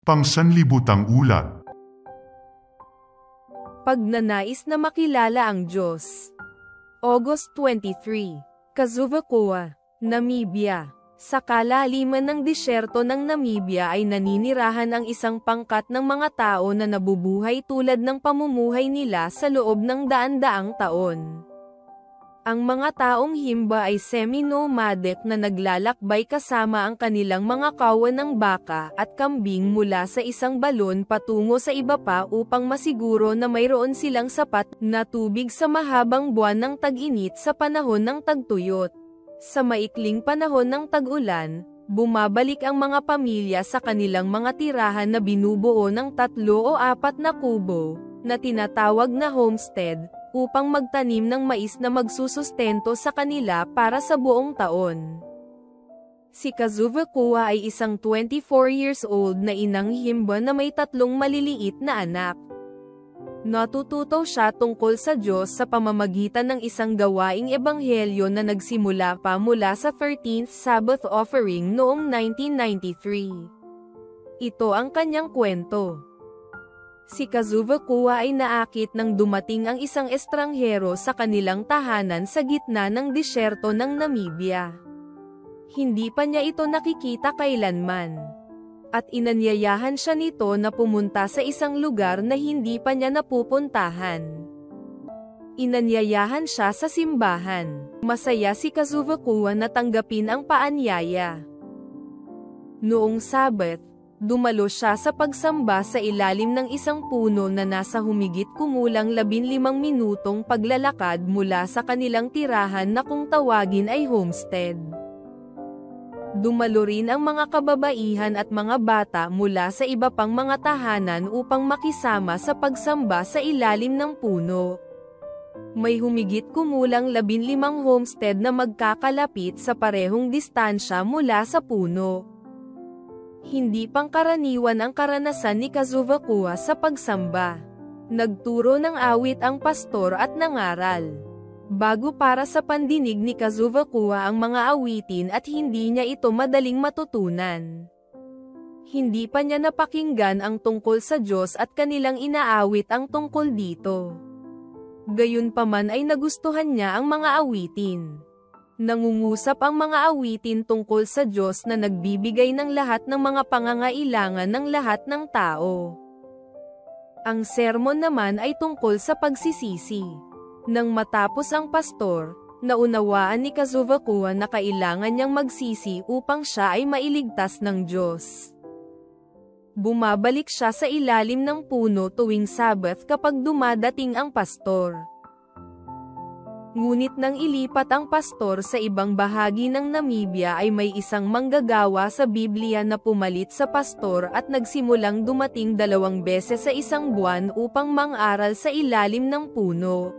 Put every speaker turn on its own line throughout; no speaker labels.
Pangsanlibutang ulat.
Pagnanais na makilala ang Diyos. August 23, Kazuvakoa, Namibia. Sa kalaliman ng disyerto ng Namibia ay naninirahan ang isang pangkat ng mga tao na nabubuhay tulad ng pamumuhay nila sa loob ng daan-daang taon. Ang mga taong Himba ay semi-nomadic na naglalakbay kasama ang kanilang mga kawan ng baka at kambing mula sa isang balon patungo sa iba pa upang masiguro na mayroon silang sapat na tubig sa mahabang buwan ng tag-init sa panahon ng tagtuyot. Sa maikling panahon ng tag-ulan, bumabalik ang mga pamilya sa kanilang mga tirahan na binubuo ng 3 o 4 na kubo, na tinatawag na homestead, upang magtanim ng mais na magsusustento sa kanila para sa buong taon. Si Kazuvakoa ay isang 24 years old na inang Himba na may 3 maliliit na anak. Natututo siya tungkol sa Diyos sa pamamagitan ng isang gawaing ebanghelyo na nagsimula pa mula sa 13th Sabbath offering noong 1993. Ito ang kanyang kwento. Si Kazuvakoa ay naakit nang dumating ang isang estranghero sa kanilang tahanan sa gitna ng disyerto ng Namibia. Hindi pa niya ito nakikita kailanman. At inanyayahan siya nito na pumunta sa isang lugar na hindi pa niya napupuntahan. Inanyayahan siya sa simbahan. Masaya si Kazuvakoa na tanggapin ang paanyaya. Noong Sabat, dumalo siya sa pagsamba sa ilalim ng isang puno na nasa humigit kumulang 15 minutong paglalakad mula sa kanilang tirahan na kung tawagin ay homestead. Dumalo rin ang mga kababaihan at mga bata mula sa iba pang mga tahanan upang makisama sa pagsamba sa ilalim ng puno. May humigit kumulang 15 homestead na magkakalapit sa parehong distansya mula sa puno. Hindi pangkaraniwan ang karanasan ni Kazuvakoa sa pagsamba. Nagturo ng awit ang pastor at nangaral. Bago para sa pandinig ni Kazuvakoa ang mga awitin at hindi niya ito madaling matutunan. Hindi pa niya napakinggan ang tungkol sa Diyos at kanilang inaawit ang tungkol dito. Gayunpaman ay nagustuhan niya ang mga awitin. Nangungusap ang mga awitin tungkol sa Diyos na nagbibigay ng lahat ng mga pangangailangan ng lahat ng tao. Ang sermon naman ay tungkol sa pagsisisi. Nang matapos ang pastor, naunawaan ni Kazuvakoa na kailangan niyang magsisi upang siya ay mailigtas ng Diyos. Bumabalik siya sa ilalim ng puno tuwing Sabat kapag dumadating ang pastor. Ngunit nang ilipat ang pastor sa ibang bahagi ng Namibia ay may isang manggagawa sa Biblia na pumalit sa pastor at nagsimulang dumating 2 beses sa isang buwan upang mang-aral sa ilalim ng puno.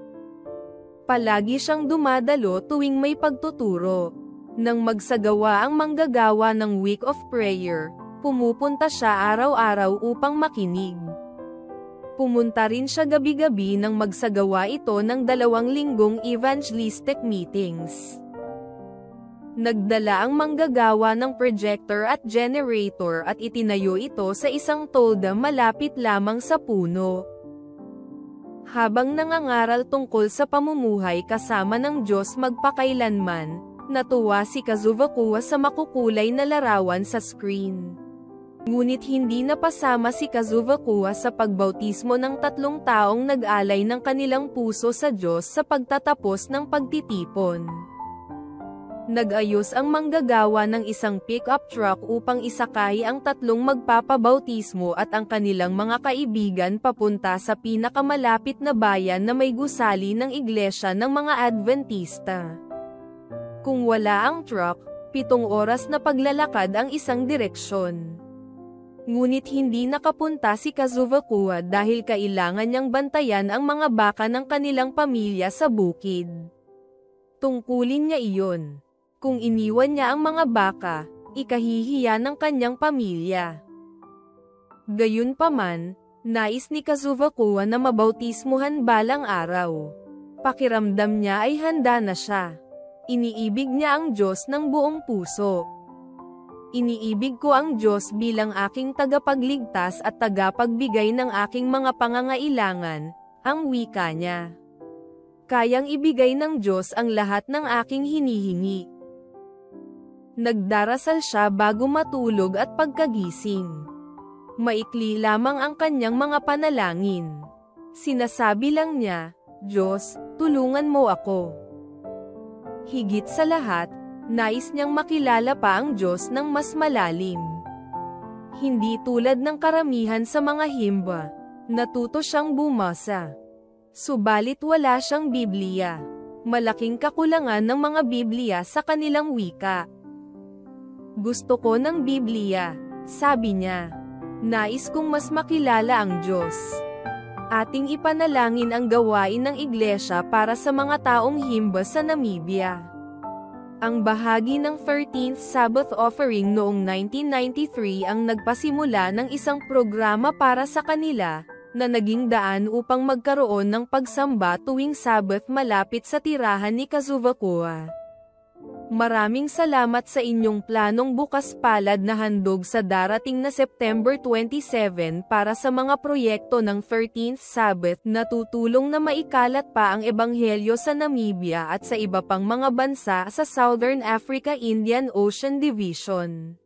Palagi siyang dumadalo tuwing may pagtuturo. Nang magsagawa ang manggagawa ng Week of Prayer, pumupunta siya araw-araw upang makinig. Pumunta rin siya gabi-gabi nang magsagawa ito ng 2 linggong evangelistic meetings. Nagdala ang manggagawa ng projector at generator at itinayo ito sa isang tolda malapit lamang sa puno. Habang nangangaral tungkol sa pamumuhay kasama ng Diyos magpakailanman, natuwa si Kazuvakoa sa makukulay na larawan sa screen. Ngunit hindi napasama si Kazuvakoa sa pagbautismo ng 3 taong nag-alay ng kanilang puso sa Diyos sa pagtatapos ng pagtitipon. Nag-ayos ang manggagawa ng isang pick-up truck upang isakay ang 3 magpapabautismo at ang kanilang mga kaibigan papunta sa pinakamalapit na bayan na may gusali ng iglesia ng mga Adventista. Kung wala ang truck, 7 oras na paglalakad ang isang direksyon. Ngunit hindi nakapunta si Kazuvakoa dahil kailangan niyang bantayan ang mga baka ng kanilang pamilya sa bukid. Tungkulin niya iyon. Kung iniwan niya ang mga baka, ikahihiya ng kanyang pamilya. Gayunpaman, nais ni Kazuvakoa na mabautismuhan balang araw. Pakiramdam niya ay handa na siya. Iniibig niya ang Diyos ng buong puso. Iniibig ko ang Diyos bilang aking tagapagligtas at tagapagbigay ng aking mga pangangailangan, ang wika niya. Kayang ibigay ng Diyos ang lahat ng aking hinihingi. Nagdarasal siya bago matulog at pagkagising. Maikli lamang ang kanyang mga panalangin. Sinasabi lang niya, Diyos, tulungan mo ako. Higit sa lahat, nais niyang makilala pa ang Diyos ng mas malalim. Hindi tulad ng karamihan sa mga himba, natuto siyang bumasa. Subalit wala siyang Biblia. Malaking kakulangan ng mga Biblia sa kanilang wika. Gusto ko ng Biblia, sabi niya. Nais kong mas makilala ang Diyos. Ating ipanalangin ang gawain ng iglesia para sa mga taong himba sa Namibia. Ang bahagi ng 13th Sabbath Offering noong 1993 ang nagpasimula ng isang programa para sa kanila, na naging daan upang magkaroon ng pagsamba tuwing Sabbath malapit sa tirahan ni Kazuvakua. Maraming salamat sa inyong planong bukas palad na handog sa darating na September 27 para sa mga proyekto ng 13th Sabbath na tutulong na maikalat pa ang ebanghelyo sa Namibia at sa iba pang mga bansa sa Southern Africa Indian Ocean Division.